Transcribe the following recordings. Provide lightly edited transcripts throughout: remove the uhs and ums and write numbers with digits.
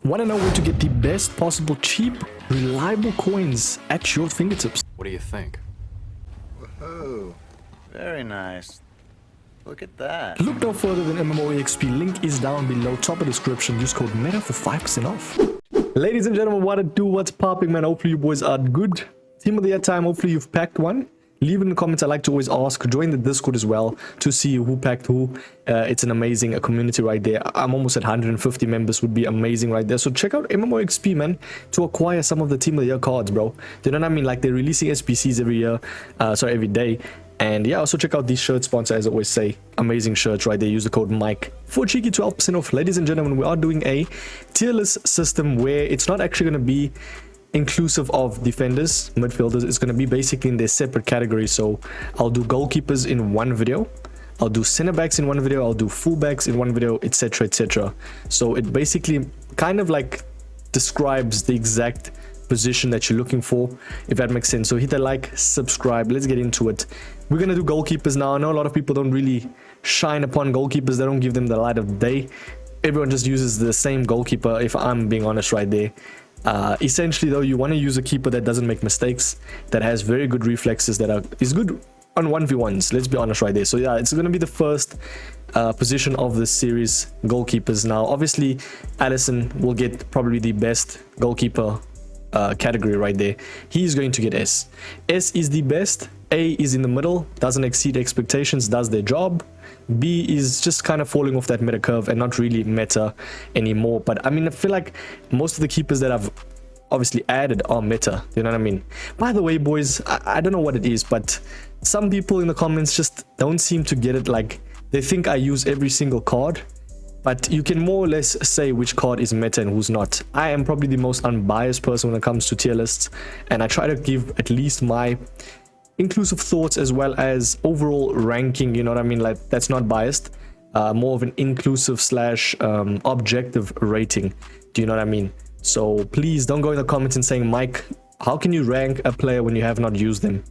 Want to know where to get the best possible cheap, reliable coins at your fingertips? What do you think? Whoa, very nice. Look at that. Look no further than MMOEXP. Link is down below, top of description. Use code META for 5% off. Ladies and gentlemen, what it do? What's popping, man? Hopefully you boys are good. Team of the year time. Hopefully you've packed one. Leave it in the comments. I like to always ask. Join the Discord as well to see who packed who. It's an amazing community right there. I'm almost at 150 members. Would be amazing right there. So check out MMOEXP, man, to acquire some of the Team of the Year cards, bro. Do you know what I mean? Like, they're releasing SPCs every year. Every day. And yeah, also check out these shirt sponsor, as I always say. Amazing shirts right there. Use the code MIKE for a cheeky 12% off. Ladies and gentlemen, we are doing a tier list system where it's not actually going to be inclusive of defenders, midfielders. It's going to be basically in their separate categories. So I'll do goalkeepers in one video, I'll do center backs in one video, I'll do fullbacks in one video, etc, etc. So it basically kind of like describes the exact position that you're looking for, if that makes sense. So hit the like, subscribe, let's get into it. We're gonna do goalkeepers now. I know a lot of people don't really shine upon goalkeepers. They don't give them the light of day. Everyone just uses the same goalkeeper, if I'm being honest right there. Essentially though, you want to use a keeper that doesn't make mistakes, that has very good reflexes, that is good on 1v1s. Let's be honest right there. So yeah, it's going to be the first position of this series, goalkeepers. Now obviously Ederson will get probably the best goalkeeper category right there. He's going to get S. S is the best, A is in the middle, doesn't exceed expectations, does their job. B is just kind of falling off that meta curve and not really meta anymore. But I mean, I feel like most of the keepers that I've obviously added are meta. You know what I mean? By the way, boys, I don't know what it is, but some people in the comments just don't seem to get it. Like, they think I use every single card, but you can more or less say which card is meta and who's not. I am probably the most unbiased person when it comes to tier lists, and I try to give at least my inclusive thoughts as well as overall ranking. You know what I mean? Like, that's not biased, more of an inclusive slash objective rating. Do you know what I mean? So please don't go in the comments and saying, Mike, how can you rank a player when you have not used them?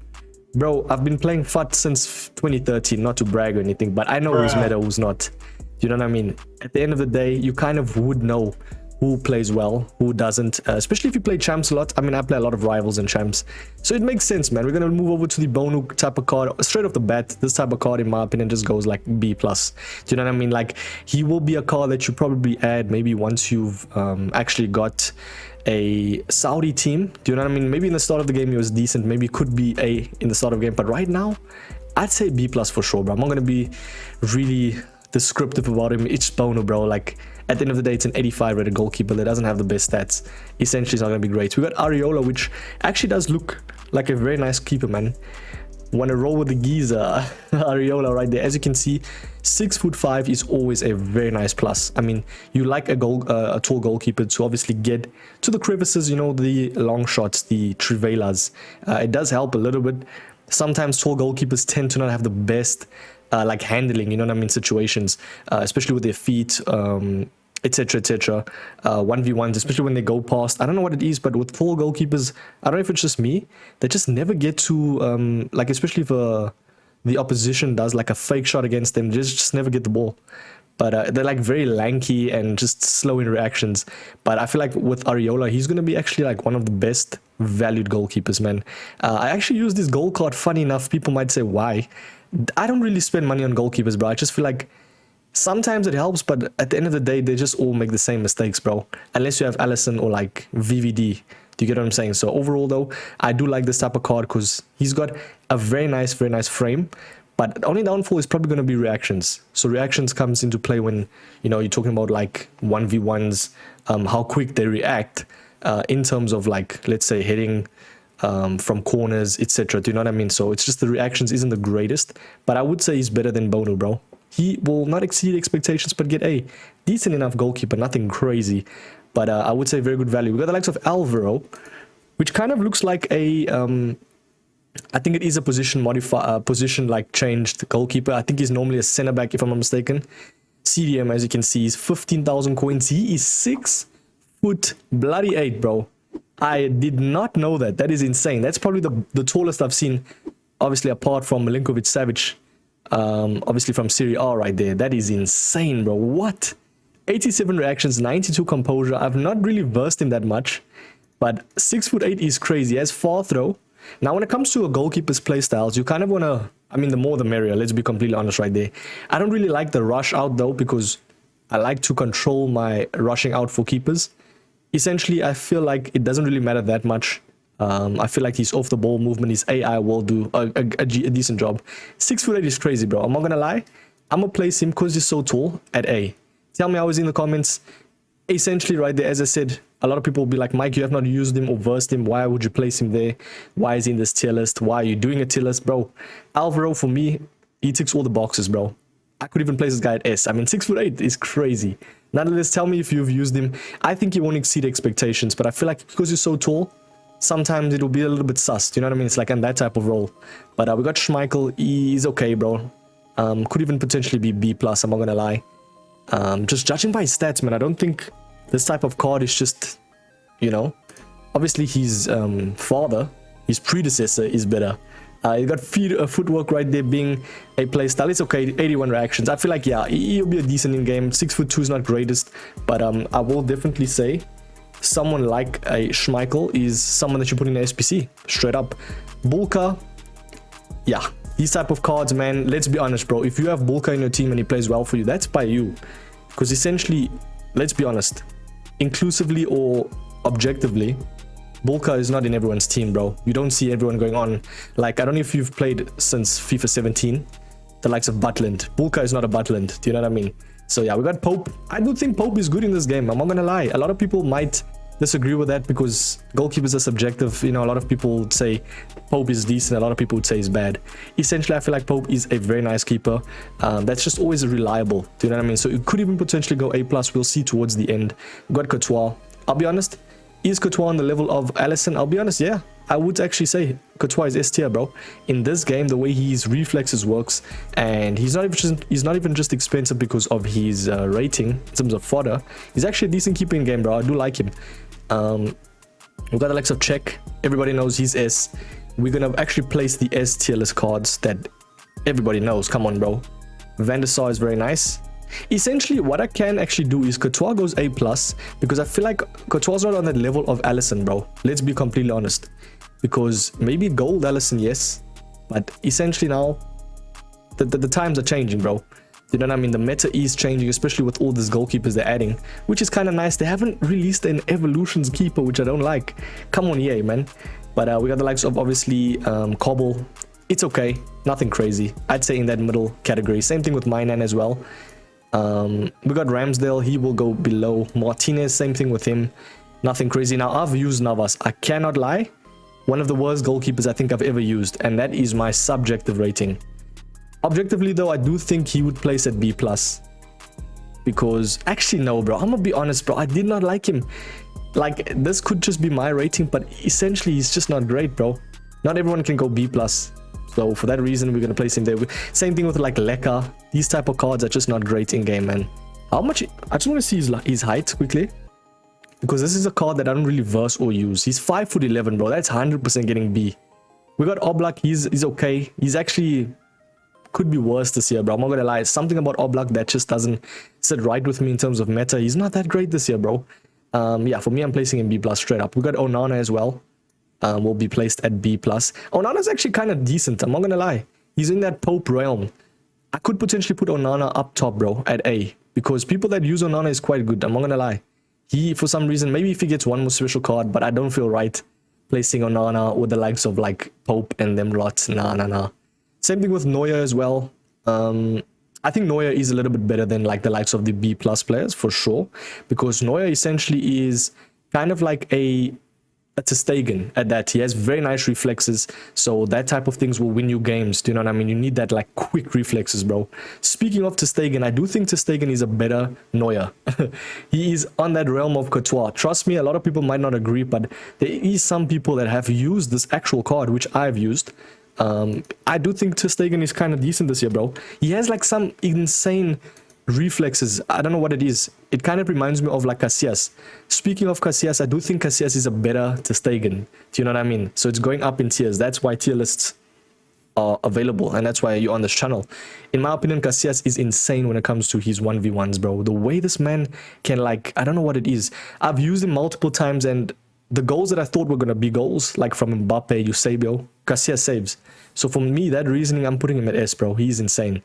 Bro, I've been playing FUT since 2013, not to brag or anything, but I know who's meta, who's not. Do you know what I mean? At the end of the day, you kind of would know who plays well, who doesn't, especially if you play champs a lot. I mean, I play a lot of rivals and champs, so it makes sense, man. We're gonna move over to the Bono type of card straight off the bat. This type of card, in my opinion, just goes like B+. Do you know what I mean? Like, he will be a card that you probably add maybe once you've actually got a Saudi team. Do you know what I mean? Maybe in the start of the game he was decent, maybe could be A in the start of the game, but right now I'd say B+ for sure, bro. I'm not gonna be really descriptive about him. It's Bono, bro. Like, at the end of the day, it's an 85 rated goalkeeper that doesn't have the best stats. Essentially, it's not going to be great. We got Areola, which actually does look like a very nice keeper, man. Want to roll with the geezer. Areola right there. As you can see, 6'5" is always a very nice plus. I mean, you like a tall goalkeeper to obviously get to the crevices, you know, the long shots, the trivelas. It does help a little bit. Sometimes tall goalkeepers tend to not have the best like handling, you know what I mean, situations, especially with their feet, etc, etc. 1v1s, especially when they go past. I don't know what it is, but with tall goalkeepers, I don't know if it's just me, they just never get to like, especially if the opposition does like a fake shot against them, they just never get the ball. But they're like very lanky and just slow in reactions. But I feel like with Areola, he's going to be actually like one of the best valued goalkeepers, man. I actually use this goal card. Funny enough, people might say, why? I don't really spend money on goalkeepers, bro. I just feel like sometimes it helps, but at the end of the day, they just all make the same mistakes, bro. Unless you have Ederson or like VVD. Do you get what I'm saying? So overall, though, I do like this type of card because he's got a very nice frame. But the only downfall is probably going to be reactions. So reactions comes into play when, you know, you're talking about like 1v1s, how quick they react in terms of like, let's say, hitting from corners, etc. Do you know what I mean? So it's just the reactions isn't the greatest, but I would say he's better than Bono, bro. He will not exceed expectations, but get a decent enough goalkeeper, nothing crazy. But I would say very good value. We got the likes of Alvaro, which kind of looks like a I think it is a position like changed goalkeeper. I think he's normally a center back, if I'm not mistaken. CDM, as you can see, is 15,000 coins. He is 6'8", bro. I did not know that. That is insane. That's probably the tallest I've seen, obviously apart from Milinkovic-Savic, obviously from Serie A right there. That is insane, bro. What? 87 reactions, 92 composure. I've not really versed him that much, but 6'8" is crazy. He has far throw. Now, when it comes to a goalkeeper's playstyles, you kind of want to, I mean, the more the merrier. Let's be completely honest right there. I don't really like the rush out though, because I like to control my rushing out for keepers. Essentially, I feel like it doesn't really matter that much. I feel like his off the ball movement, his AI will do a decent job. 6'8" is crazy, bro. I'm not gonna lie. I'm gonna place him because he's so tall at A. Tell me how he's in the comments. Essentially, right there, as I said, a lot of people will be like, Mike, you have not used him or versed him. Why would you place him there? Why is he in this tier list? Why are you doing a tier list, bro? Alvaro, for me, he ticks all the boxes, bro. I could even place this guy at S. I mean, 6'8" is crazy. Nonetheless, tell me if you've used him. I think he won't exceed expectations, but I feel like because he's so tall, sometimes it'll be a little bit sus. You know what I mean? It's like in that type of role. But we got Schmeichel. He's okay, bro. Could even potentially be B+, I'm not gonna lie. Just judging by his stats, man, I don't think this type of card is just, you know, obviously his father, his predecessor is better. You got footwork right there being a playstyle. It's okay, 81 reactions. I feel like, yeah, he'll be a decent in-game. 6'2" is not greatest, but I will definitely say someone like a Schmeichel is someone that you put in the SPC, straight up. Bulka, yeah, these type of cards, man, let's be honest, bro. If you have Bulka in your team and he plays well for you, that's by you. Because essentially, let's be honest, inclusively or objectively, Bulka is not in everyone's team, bro. You don't see everyone going on. Like, I don't know if you've played since FIFA 17, the likes of Butland. Bulka is not a Butland. Do you know what I mean? So yeah, we got Pope. I do think Pope is good in this game. I'm not gonna lie. A lot of people might disagree with that because goalkeepers are subjective. You know, a lot of people would say Pope is decent. A lot of people would say he's bad. Essentially, I feel like Pope is a very nice keeper. That's just always reliable. Do you know what I mean? So it could even potentially go A+. We'll see towards the end. We got Courtois. I'll be honest. Is Courtois on the level of Alisson? I'll be honest, yeah. I would actually say Courtois is S tier, bro. In this game, the way his reflexes works, and he's not even just expensive because of his rating in terms of fodder. He's actually a decent keeper in game, bro. I do like him. We've got the likes of Cech. Everybody knows he's S. We're gonna actually place the S tier list cards that everybody knows. Come on, bro. Van der Sar is very nice. Essentially, what I can actually do is Courtois goes A+, because I feel like Courtois not on that level of Alisson, bro. Let's be completely honest. Because maybe gold Alisson, yes, but essentially now the times are changing, bro. You know what I mean? The meta is changing, especially with all these goalkeepers they're adding, which is kind of nice. They haven't released an Evolutions keeper, which I don't like. Come on, EA, man. But we got the likes of, obviously, Kobel. It's okay. Nothing crazy. I'd say in that middle category. Same thing with Mainan as well. We got Ramsdale. He will go below. Martinez, same thing with him. Nothing crazy. Now, I've used Navas. I cannot lie. One of the worst goalkeepers I think I've ever used, and that is my subjective rating. Objectively, though, I do think he would place at B+. Because, actually, no, bro. I'm gonna be honest, bro. I did not like him. Like, this could just be my rating, but essentially, he's just not great, bro. Not everyone can go B+. So, for that reason, we're gonna place him there. Same thing with, like, Leka. These type of cards are just not great in-game, man. How much... I just want to see his height, quickly. Because this is a card that I don't really verse or use. He's 5'11", bro. That's 100% getting B. We got Oblak. He's okay. He's actually... could be worse this year, bro. I'm not gonna lie. Something about Oblak that just doesn't sit right with me in terms of meta. He's not that great this year, bro. Yeah, for me, I'm placing him B+ straight up. We got Onana as well. Will be placed at B+. Onana's actually kind of decent. I'm not gonna lie. He's in that Pope realm. I could potentially put Onana up top, bro, at A. Because people that use Onana is quite good. I'm not gonna lie. He, for some reason, maybe if he gets one more special card, but I don't feel right placing Onana with the likes of, like, Pope and them lots. Nah. Same thing with Neuer as well. I think Neuer is a little bit better than, like, the likes of the B+ players, for sure. Because Neuer essentially is kind of like a Ter Stegen at that. He has very nice reflexes, so that type of things will win you games. Do you know what I mean? You need that, like, quick reflexes, bro. Speaking of Ter Stegen, I do think Ter Stegen is a better Neuer. He is on that realm of Courtois. Trust me, a lot of people might not agree, but there is some people that have used this actual card, which I've used. I do think Ter Stegen is kind of decent this year, bro. He has, like, some insane reflexes. I don't know what it is. It kind of reminds me of, like, Casillas. Speaking of Casillas, I do think Casillas is a better Ter Stegen. Do you know what I mean? So it's going up in tiers. That's why tier lists are available, and that's why you're on this channel. In my opinion, Casillas is insane when it comes to his 1v1s, bro. The way this man can, like, I don't know what it is. I've used him multiple times, and the goals that I thought were going to be goals, like from Mbappe, Eusebio, Casillas saves. So for me, that reasoning, I'm putting him at S, bro. He's insane.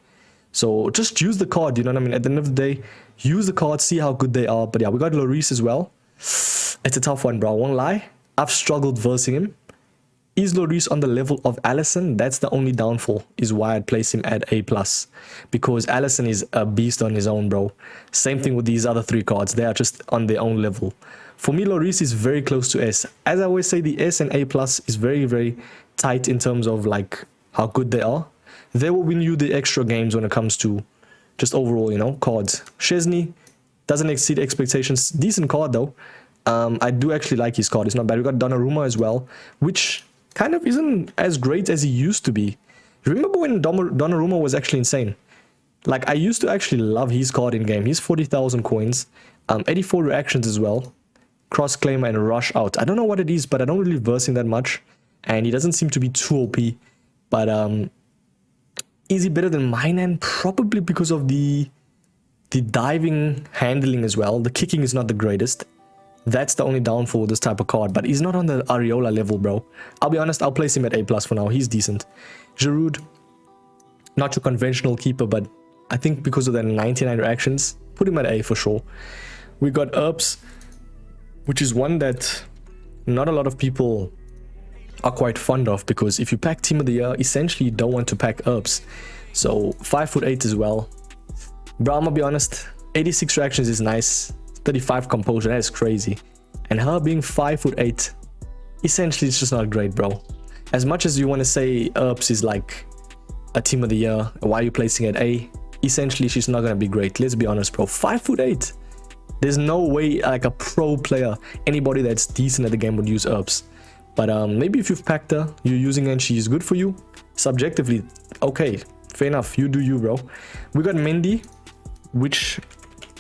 So just use the card, you know what I mean? At the end of the day, use the card, see how good they are. But yeah, we got Lloris as well. It's a tough one, bro. I won't lie. I've struggled versing him. Is Lloris on the level of Alisson? That's the only downfall, is why I'd place him at A+. Because Alisson is a beast on his own, bro. Same thing with these other 3 cards. They are just on their own level. For me, Lloris is very close to S. As I always say, the S and A+ is very, very tight in terms of like how good they are. They will win you the extra games when it comes to just overall, you know, cards. Szczesny doesn't exceed expectations. Decent card, though. I do actually like his card. It's not bad. We got Donnarumma as well, which kind of isn't as great as he used to be. Remember when Donnarumma was actually insane? Like, I used to actually love his card in game. He's 40,000 coins, 84 reactions as well, cross claim and rush out. I don't know what it is, but I don't really verse him that much, and he doesn't seem to be too OP. But is he better than mine? Probably because of the diving handling as well. The kicking is not the greatest. That's the only downfall with this type of card, but he's not on the Areola level, bro. I'll be honest, I'll place him at A+ for now. He's decent. Giroud, not your conventional keeper, but I think because of the 99 reactions, put him at A for sure. We got Erbs, which is one that not a lot of people are quite fond of, because if you pack Team of the Year, essentially you don't want to pack Erbs. So 5'8" as well. Bro, I'm gonna be honest, 86 reactions is nice. 35 composure, that is crazy. And her being 5'8", essentially it's just not great, bro. As much as you want to say Erbs is like a Team of the Year, why are you placing at A? Essentially, she's not gonna be great. Let's be honest, bro. 5'8". There's no way like a pro player, anybody that's decent at the game would use Erbs. But maybe if you've packed her, you're using her and she's good for you, subjectively, okay, fair enough, you do you, bro. We got Mendy, which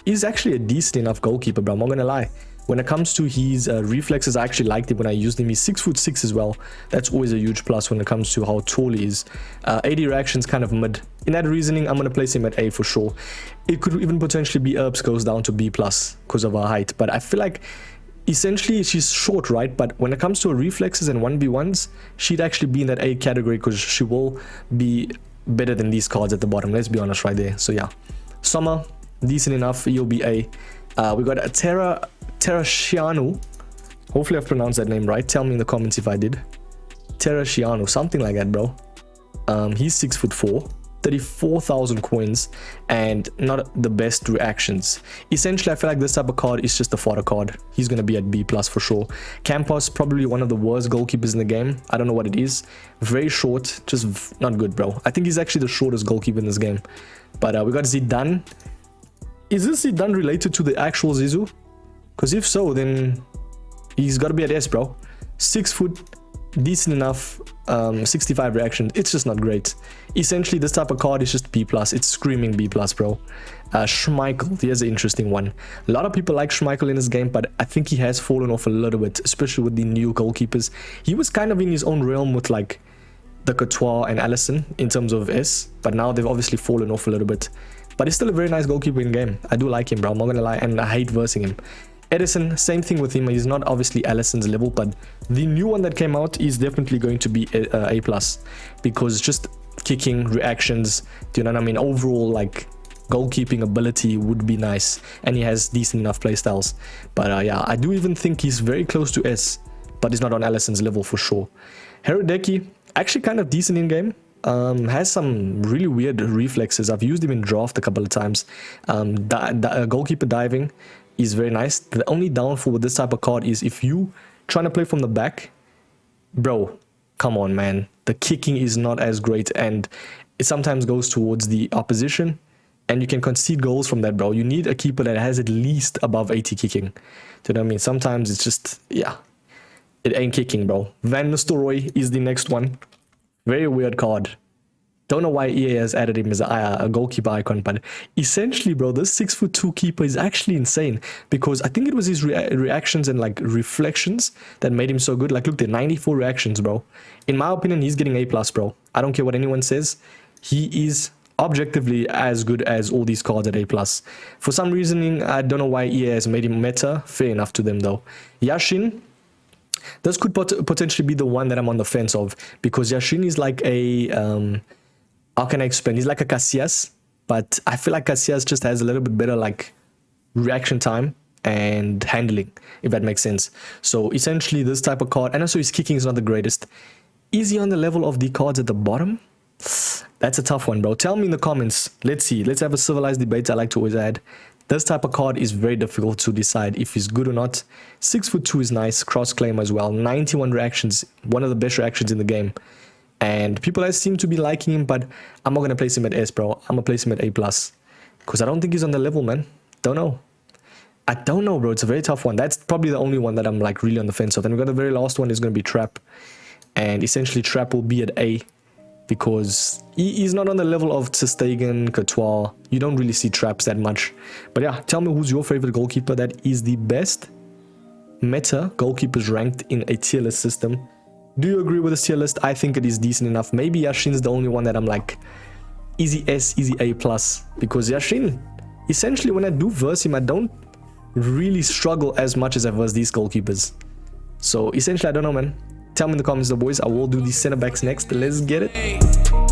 is actually a decent enough goalkeeper, bro. I'm not gonna lie. When it comes to his reflexes, I actually liked him when I used him. He's 6'6" as well. That's always a huge plus when it comes to how tall he is. 80 reactions, kind of mid. In that reasoning, I'm gonna place him at A for sure. It could even potentially be Erbs goes down to B+ because of her height. But I feel like essentially she's short, right? But when it comes to her reflexes and 1v1s, she'd actually be in that A category because she will be better than these cards at the bottom. Let's be honest right there. So yeah, Sommer, decent enough. He'll be A. We got a Terasciano. Hopefully I've pronounced that name right. Tell me in the comments if I did. Terasciano, something like that, bro. He's 6'4", 34,000 coins, and not the best reactions. Essentially, I feel like this type of card is just a fodder card. He's going to be at B+ for sure. Campos, probably one of the worst goalkeepers in the game. I don't know what it is. Very short, just not good, bro. I think he's actually the shortest goalkeeper in this game. But we got Zidane. Is this Zidane related to the actual Zizou? Because if so, then he's got to be at S, bro. 6 foot, decent enough, 65 reactions. It's just not great. Essentially, this type of card is just B+. It's screaming B+, bro. Schmeichel, here's an interesting one. A lot of people like Schmeichel in this game, but I think he has fallen off a little bit, especially with the new goalkeepers. He was kind of in his own realm with like the Courtois and Alisson in terms of S, but now they've obviously fallen off a little bit. But he's still a very nice goalkeeper in game. I do like him, bro. I'm not gonna lie, and I hate versing him. Ederson, same thing with him. He's not obviously Alisson's level, but the new one that came out is definitely going to be A+, because just kicking, reactions, do you know what I mean? Overall, like, goalkeeping ability would be nice, and he has decent enough playstyles. But yeah, I do even think he's very close to S, but he's not on Alisson's level for sure. Herodeki, actually kind of decent in game. Has some really weird reflexes. I've used him in draft a couple of times. Goalkeeper diving is very nice. The only downfall with this type of card is if you trying to play from the back, bro, come on, man. The kicking is not as great, and it sometimes goes towards the opposition, and you can concede goals from that, bro. You need a keeper that has at least above 80 kicking. Do you know what I mean? Sometimes it's just, yeah, it ain't kicking, bro. Van Nistelrooy is the next one. Very weird card. Don't know why EA has added him as a goalkeeper icon, but essentially, bro, this 6'2" keeper is actually insane because I think it was his reactions and like reflections that made him so good. Like, look, there 94 reactions, bro. In my opinion, he's getting A+, bro. I don't care what anyone says. He is objectively as good as all these cards at A+. For some reasoning, I don't know why EA has made him meta. Fair enough to them, though. Yashin. This could potentially be the one that I'm on the fence of because Yashin is like a... how can I explain? He's like a Casillas, but I feel like Casillas just has a little bit better like reaction time and handling, if that makes sense. So essentially this type of card, and also his kicking is not the greatest. Is he on the level of the cards at the bottom? That's a tough one, bro. Tell me in the comments. Let's see. Let's have a civilized debate. I like to always add. This type of card is very difficult to decide if he's good or not. 6'2" is nice. Cross claim as well. 91 reactions. One of the best reactions in the game. And people seem to be liking him, but I'm not going to place him at S, bro. I'm going to place him at A+. Because I don't think he's on the level, man. Don't know. I don't know, bro. It's a very tough one. That's probably the only one that I'm like really on the fence of. And we've got the very last one is going to be Trap. And essentially Trap will be at A. Because he's not on the level of Ter Stegen, Courtois. You don't really see Traps that much. But yeah, tell me who's your favorite goalkeeper that is the best meta goalkeepers ranked in a tier list system. Do you agree with this tier list? I think it is decent enough. Maybe Yashin's the only one that I'm like, easy S, easy A+. Because Yashin, essentially when I do verse him, I don't really struggle as much as I verse these goalkeepers. So essentially, I don't know, man. Tell me in the comments, though, boys. I will do these center backs next. Let's get it.